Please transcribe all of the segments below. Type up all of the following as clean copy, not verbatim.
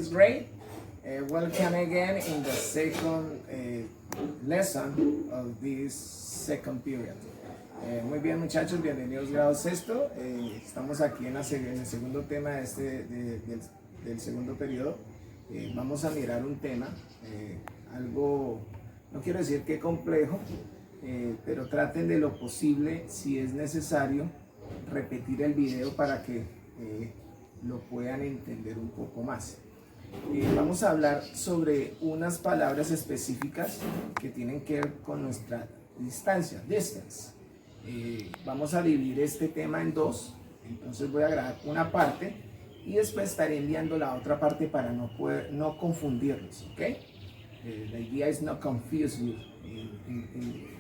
first grade. Welcome again in the second lesson of this second period. Muy bien, muchachos, bienvenidos grado sexto. Estamos aquí en el segundo tema del segundo periodo. Vamos a mirar un tema, algo, no quiero decir que complejo, pero traten de lo posible, si es necesario, repetir el video para que lo puedan entender un poco más. Vamos a hablar sobre unas palabras específicas que tienen que ver con nuestra distancia, distance. Vamos a dividir este tema en dos, entonces voy a grabar una parte y después estaré enviando la otra parte para no confundirlos, ¿ok? The idea is not confuse you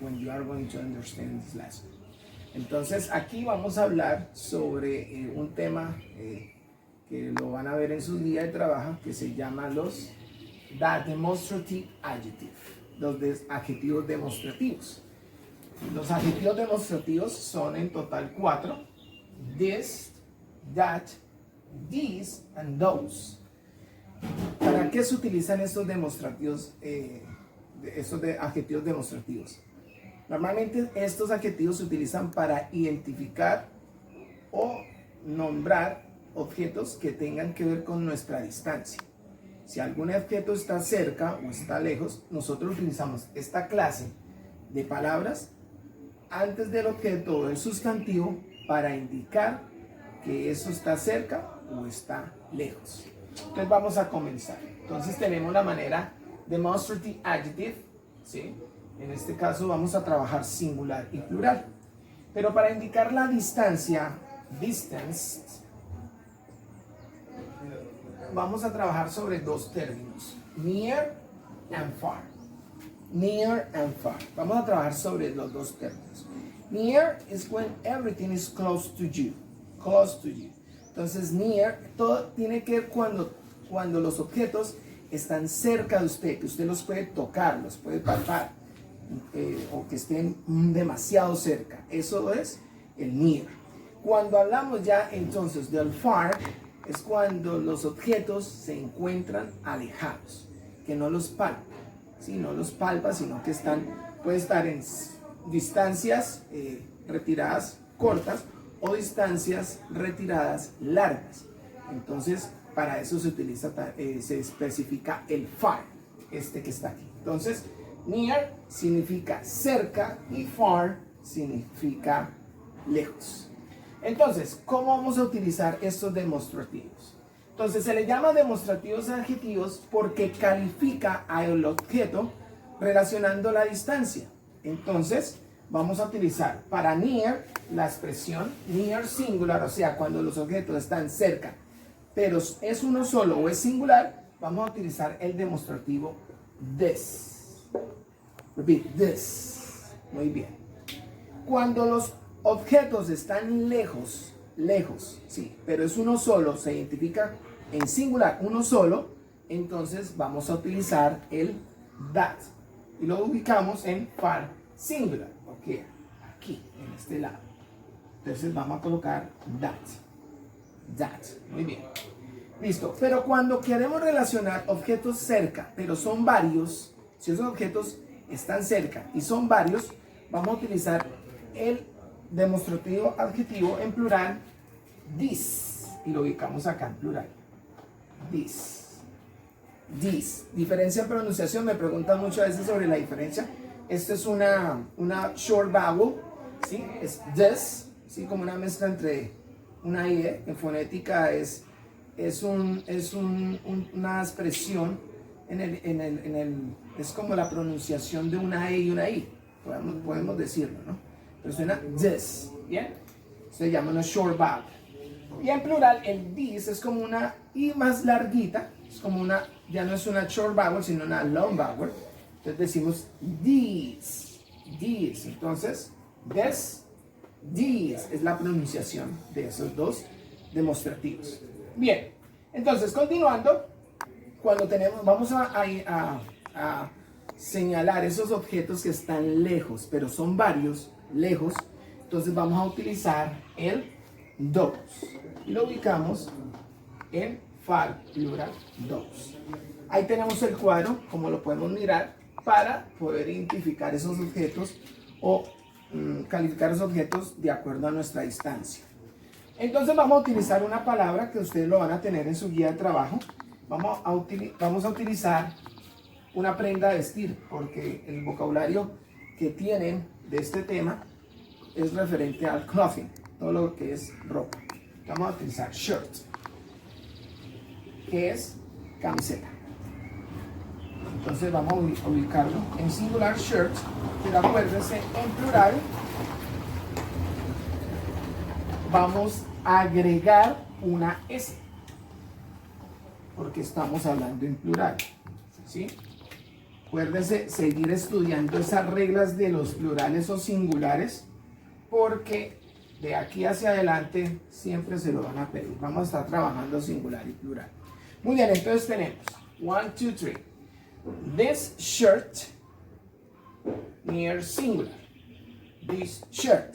when you are going to understand this lesson. Entonces aquí vamos a hablar sobre un tema que lo van a ver en su guía de trabajo, que se llama los demonstrative adjectives, los adjetivos demostrativos. Los adjetivos demostrativos son en total 4: this, that, these and those. ¿Para qué se utilizan estos demostrativos, adjetivos demostrativos? Normalmente estos adjetivos se utilizan para identificar o nombrar objetos que tengan que ver con nuestra distancia. Si algún objeto está cerca o está lejos, nosotros utilizamos esta clase de palabras antes del objeto o del sustantivo para indicar que eso está cerca o está lejos. Entonces vamos a comenzar. Entonces tenemos la manera demonstrative adjective, ¿sí? En este caso vamos a trabajar singular y plural. Pero para indicar la distancia, distance, vamos a trabajar sobre dos términos: near and far. Near and far. Vamos a trabajar sobre los dos términos. Near is when everything is close to you. Close to you. Entonces, near, todo tiene que ver cuando los objetos están cerca de usted, que usted los puede tocar, los puede palpar, o que estén demasiado cerca. Eso es el near. Cuando hablamos ya entonces del far, es cuando los objetos se encuentran alejados, que no los palpa, ¿sí? No los palpa, sino que puede estar en distancias retiradas cortas o distancias retiradas largas. Entonces, para eso se especifica el far, este que está aquí. Entonces, near significa cerca y far significa lejos. Entonces, ¿cómo vamos a utilizar estos demostrativos? Entonces, se le llama demostrativos adjetivos porque califica al objeto relacionando la distancia. Entonces, vamos a utilizar para near la expresión near singular, o sea, cuando los objetos están cerca, pero es uno solo o es singular, vamos a utilizar el demostrativo this. Repeat, this. Muy bien. Cuando los objetos están lejos, sí, pero es uno solo, se identifica en singular, uno solo, entonces vamos a utilizar el that y lo ubicamos en far singular, ok, aquí, en este lado. Entonces vamos a colocar that, muy bien, listo. Pero cuando queremos relacionar objetos cerca, pero son varios, si esos objetos están cerca y son varios, vamos a utilizar el demostrativo adjetivo en plural, this, y lo ubicamos acá en plural, this. Diferencia en pronunciación, me preguntan muchas veces sobre la diferencia. Esto es una short vowel, ¿sí? Es this, ¿sí? Como una mezcla entre una y e. En fonética es una expresión es como la pronunciación de una e y una i, podemos decirlo, ¿no? Pero suena this, ¿bien? Se llama una short vowel. Y en plural, el this es como una i más larguita, es como ya no es una short vowel, sino una long vowel. Entonces decimos this. Entonces, this es la pronunciación de esos dos demostrativos. Bien, entonces continuando, vamos a señalar esos objetos que están lejos, pero son varios, lejos, entonces vamos a utilizar el those y lo ubicamos en far, plural, those. Ahí tenemos el cuadro, como lo podemos mirar, para poder identificar esos objetos o calificar esos objetos de acuerdo a nuestra distancia. Entonces vamos a utilizar una palabra que ustedes lo van a tener en su guía de trabajo. Vamos a utilizar una prenda de vestir, porque el vocabulario que tienen de este tema es referente al clothing, todo lo que es ropa. Vamos a utilizar shirt, que es camiseta. Entonces vamos a ubicarlo en singular shirt, pero acuérdense, en plural vamos a agregar una S, porque estamos hablando en plural, ¿sí? Acuérdense seguir estudiando esas reglas de los plurales o singulares, porque de aquí hacia adelante siempre se lo van a pedir. Vamos a estar trabajando singular y plural. Muy bien, entonces tenemos 1, 2, 3. This shirt near singular. This shirt.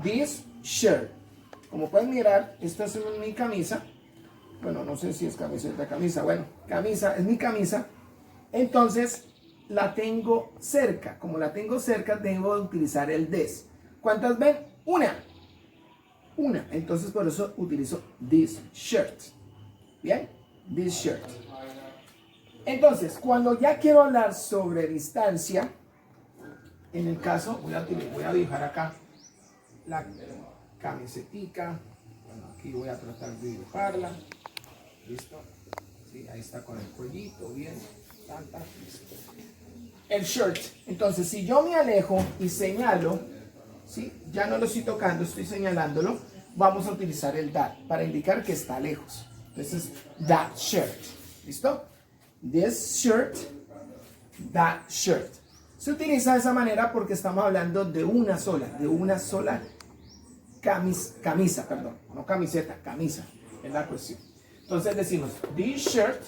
This shirt. Como pueden mirar, esta es mi camisa. Bueno, no sé si es camiseta, camisa. Bueno, camisa, es mi camisa. Entonces, la tengo cerca. Como la tengo cerca, debo utilizar el this. ¿Cuántas ven? Una. Entonces, por eso utilizo this shirt. ¿Bien? This shirt. Entonces, cuando ya quiero hablar sobre distancia, en el caso, voy a dibujar acá la camisetica. Bueno, aquí voy a tratar de dibujarla. ¿Listo? Sí, ahí está con el cuellito, bien. Listo. El shirt. Entonces, si yo me alejo y señalo, ¿sí? Ya no lo estoy tocando, estoy señalándolo, vamos a utilizar el that para indicar que está lejos. Entonces, that shirt. ¿Listo? This shirt, that shirt. Se utiliza de esa manera porque estamos hablando de una sola camisa, perdón, no camiseta, camisa, es la cuestión. Entonces decimos, this shirt,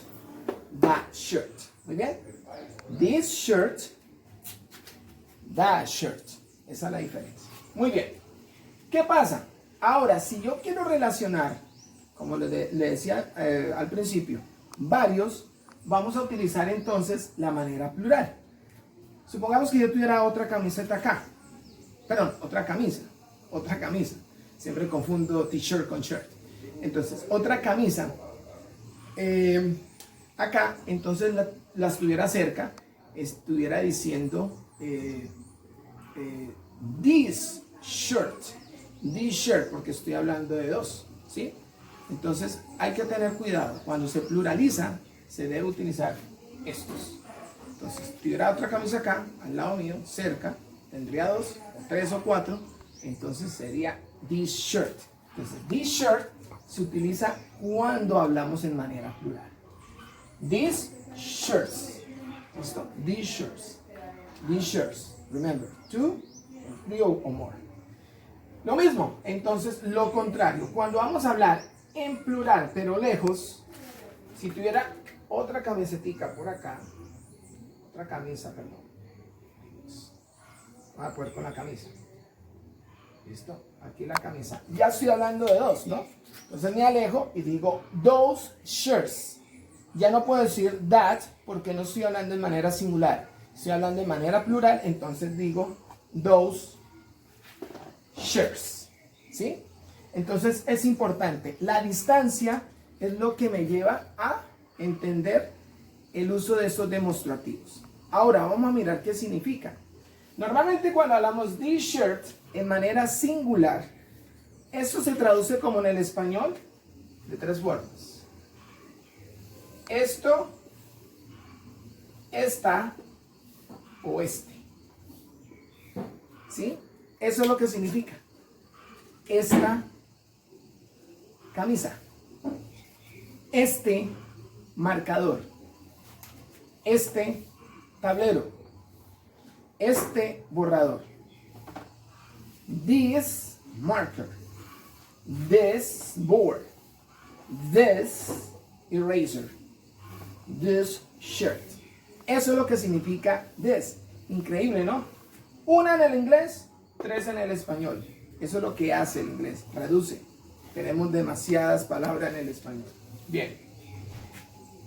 that shirt. Muy bien. This shirt, that shirt. Esa es la diferencia. Muy bien. ¿Qué pasa? Ahora, si yo quiero relacionar, como le decía al principio, varios, vamos a utilizar entonces la manera plural. Supongamos que yo tuviera otra camiseta acá. Perdón, otra camisa. Siempre confundo t-shirt con shirt. Entonces, otra camisa. Acá, entonces la estuviera cerca. Estuviera diciendo this shirt. This shirt, porque estoy hablando de dos. ¿Sí? Entonces, hay que tener cuidado. Cuando se pluraliza, se debe utilizar estos. Entonces, si tuviera otra camisa acá, al lado mío, cerca, tendría dos, o tres o cuatro, entonces sería this shirt. Entonces, this shirt se utiliza cuando hablamos en manera plural. These shirts. ¿Listo? These shirts. These shirts. Remember, two, three or more. Lo mismo, entonces, lo contrario. Cuando vamos a hablar en plural, pero lejos, si tuviera otra camisetica por acá, otra camisa, perdón. Voy a poner con la camisa. ¿Listo? Aquí la camisa. Ya estoy hablando de dos, ¿no? Entonces me alejo y digo those shirts. Ya no puedo decir that porque no estoy hablando de manera singular. Estoy hablando de manera plural, entonces digo those shirts. ¿Sí? Entonces es importante. La distancia es lo que me lleva a entender el uso de estos demostrativos. Ahora vamos a mirar qué significa. Normalmente cuando hablamos this shirt en manera singular, esto se traduce como en el español de tres formas. Esto, esta o este. ¿Sí? Eso es lo que significa. Esta camisa. Este marcador. Este tablero. Este borrador. This marker. This board. This eraser. This shirt. Eso es lo que significa this. Increíble, ¿no? Una en el inglés, tres en el español. Eso es lo que hace el inglés. Traduce. Tenemos demasiadas palabras en el español. Bien.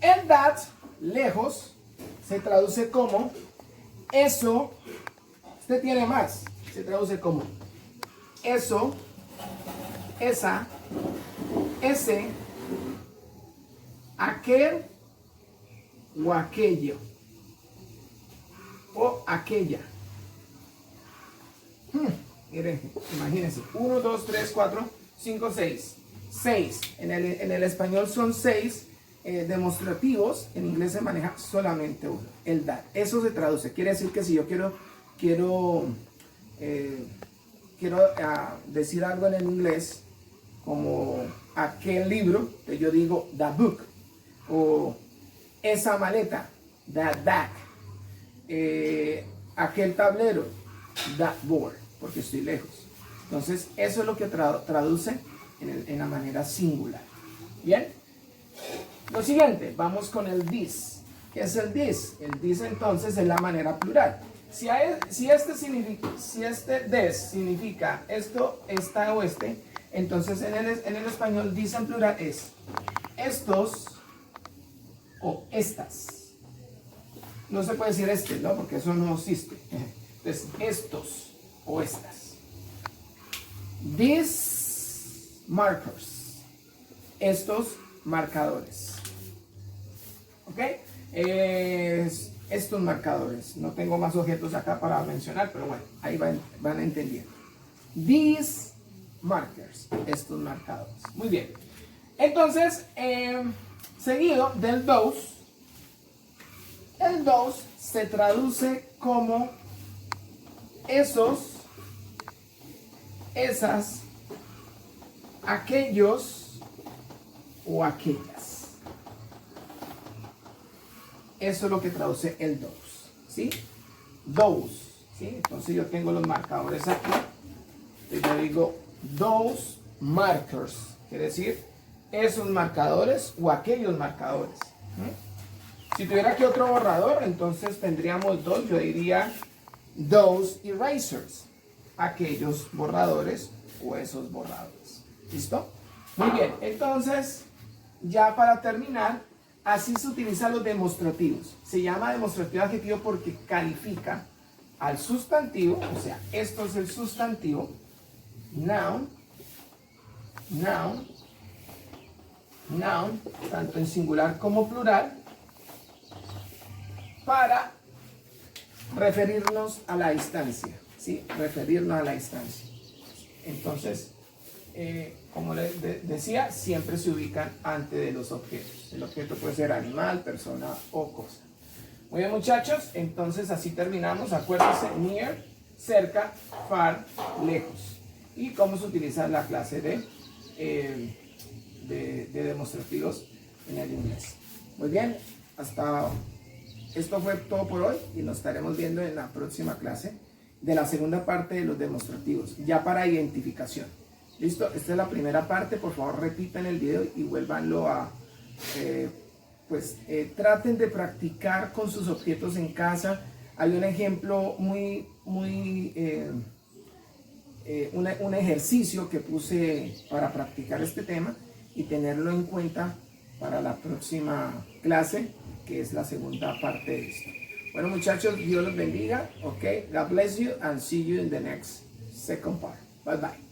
And that, lejos, se traduce como eso. Usted tiene más. Se traduce como eso, esa, ese, aquel o aquello. O aquella. Miren, imagínense. 1, 2, 3, 4, 5, 6. 6. En el español son 6 demostrativos. En inglés se maneja solamente uno. El that. Eso se traduce. Quiere decir que si yo quiero decir algo en el inglés, como aquel libro, que yo digo the book. O esa maleta, that bag. Aquel tablero, that board, porque estoy lejos. Entonces, eso es lo que traduce en la manera singular. Bien. Lo siguiente, vamos con el this. ¿Qué es el this? El this entonces es la manera plural. Si este this significa esto, esta o este, entonces en el español this en plural es estos o estas. No se puede decir este, ¿no? Porque eso no existe. Entonces, estos o estas. These markers. Estos marcadores. ¿Ok? Estos marcadores. No tengo más objetos acá para mencionar, pero bueno, ahí van entendiendo. These markers. Estos marcadores. Muy bien. Entonces, seguido del those. El those se traduce como esos, esas, aquellos o aquellas. Eso es lo que traduce el those, ¿sí? Those, ¿sí? Entonces yo tengo los marcadores aquí. Y yo digo those markers, quiere decir esos marcadores o aquellos marcadores. Si tuviera aquí otro borrador, entonces tendríamos dos. Yo diría those erasers, aquellos borradores o esos borradores. ¿Listo? Muy bien, entonces ya para terminar, así se utilizan los demostrativos. Se llama demostrativo adjetivo porque califica al sustantivo, o sea, esto es el sustantivo, noun, noun, noun, tanto en singular como plural, para referirnos a la distancia, ¿sí? Referirnos a la distancia. Entonces, como les decía, siempre se ubican antes de los objetos. El objeto puede ser animal, persona o cosa. Muy bien, muchachos, entonces así terminamos. Acuérdense, near, cerca, far, lejos. Y cómo se utiliza la clase de demostrativos en el inglés. Muy bien, esto fue todo por hoy y nos estaremos viendo en la próxima clase de la segunda parte de los demostrativos, ya para identificación. ¿Listo? Esta es la primera parte. Por favor, repitan el video y vuélvanlo a... traten de practicar con sus objetos en casa. Hay un ejemplo un ejercicio que puse para practicar este tema y tenerlo en cuenta para la próxima clase, que es la segunda parte de esto. Bueno, muchachos, Dios los bendiga. Ok, God bless you and see you in the next second part. Bye bye.